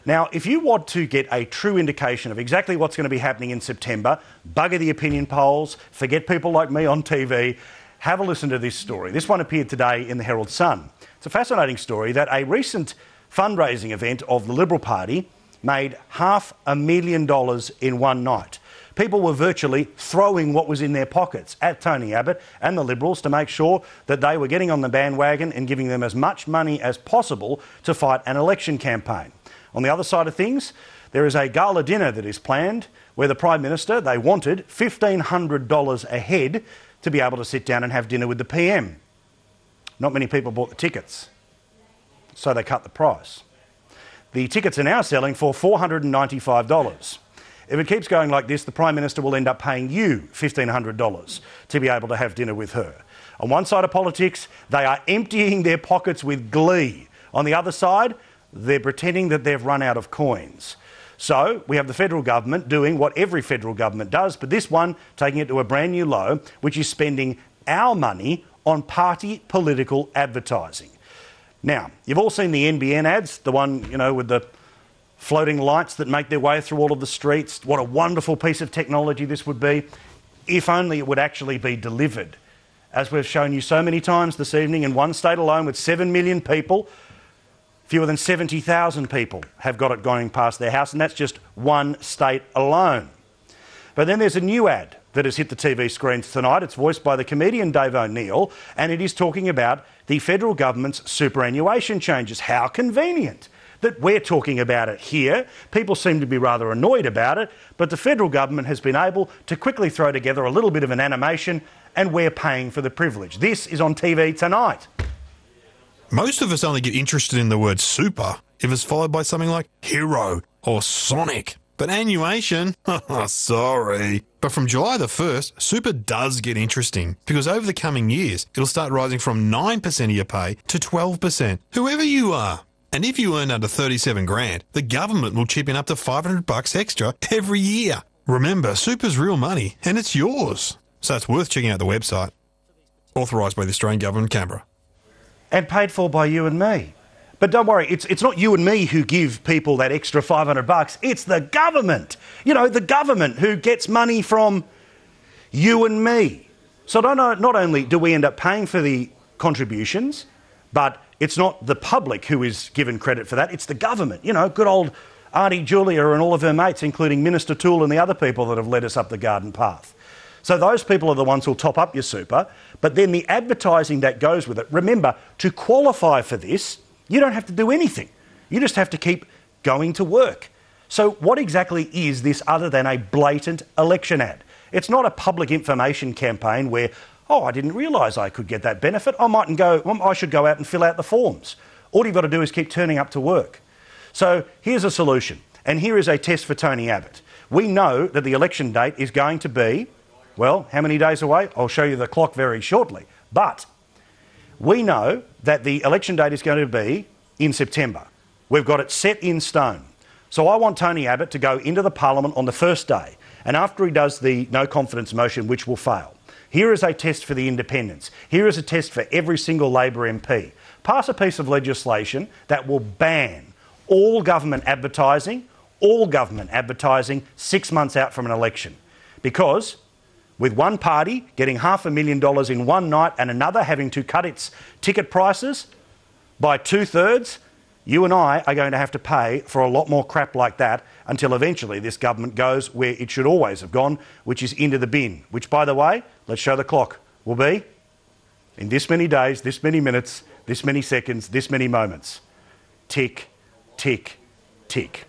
Now, if you want to get a true indication of exactly what's going to be happening in September, bugger the opinion polls, forget people like me on TV, have a listen to this story. This one appeared today in the Herald Sun. It's a fascinating story that a recent fundraising event of the Liberal Party made $500,000 in one night. People were virtually throwing what was in their pockets at Tony Abbott and the Liberals to make sure that they were getting on the bandwagon and giving them as much money as possible to fight an election campaign. On the other side of things, there is a gala dinner that is planned where the Prime Minister, they wanted $1,500 a head to be able to sit down and have dinner with the PM. Not many people bought the tickets, so they cut the price. The tickets are now selling for $495. If it keeps going like this, the Prime Minister will end up paying you $1,500 to be able to have dinner with her. On one side of politics, they are emptying their pockets with glee. On the other side, they're pretending that they've run out of coins. So we have the federal government doing what every federal government does, but this one taking it to a brand new low, which is spending our money on party political advertising. Now, you've all seen the NBN ads, the one, with the floating lights that make their way through all of the streets. What a wonderful piece of technology this would be, if only it would actually be delivered. As we've shown you so many times this evening, in one state alone with 7 million people, fewer than 70,000 people have got it going past their house, and that's just one state alone. But then there's a new ad that has hit the TV screens tonight. It's voiced by the comedian Dave O'Neill, and it is talking about the federal government's superannuation changes. How convenient that we're talking about it here. People seem to be rather annoyed about it, but the federal government has been able to quickly throw together a little bit of an animation, and we're paying for the privilege. This is on TV tonight. Most of us only get interested in the word super if it's followed by something like hero or Sonic. But annuation? Sorry. But from July the 1st, super does get interesting because over the coming years, it'll start rising from 9% of your pay to 12%, whoever you are. And if you earn under 37 grand, the government will chip in up to $500 extra every year. Remember, super's real money and it's yours. So it's worth checking out the website. Authorised by the Australian Government, Canberra. And paid for by you and me. But don't worry, it's not you and me who give people that extra $500. It's the government. The government who gets money from you and me. So not only do we end up paying for the contributions, but it's not the public who is given credit for that. It's the government. Good old Auntie Julia and all of her mates, including Minister Toole and the other people that have led us up the garden path. So those people are the ones who'll top up your super, but then the advertising that goes with it. Remember, to qualify for this, you don't have to do anything. You just have to keep going to work. So what exactly is this other than a blatant election ad? It's not a public information campaign where, I didn't realise I could get that benefit. I should go out and fill out the forms. All you've got to do is keep turning up to work. So here's a solution, and here is a test for Tony Abbott. We know that the election date is going to be, how many days away? I'll show you the clock very shortly. But we know that the election date is going to be in September. We've got it set in stone. So I want Tony Abbott to go into the Parliament on the first day, and after he does the no confidence motion, which will fail, here is a test for the independents. Here is a test for every single Labor MP. Pass a piece of legislation that will ban all government advertising 6 months out from an election. Because with one party getting $500,000 in one night and another having to cut its ticket prices by 2/3, you and I are going to have to pay for a lot more crap like that until eventually this government goes where it should always have gone, which is into the bin, which, by the way, let's show the clock, will be in this many days, this many minutes, this many seconds, this many moments. Tick, tick, tick.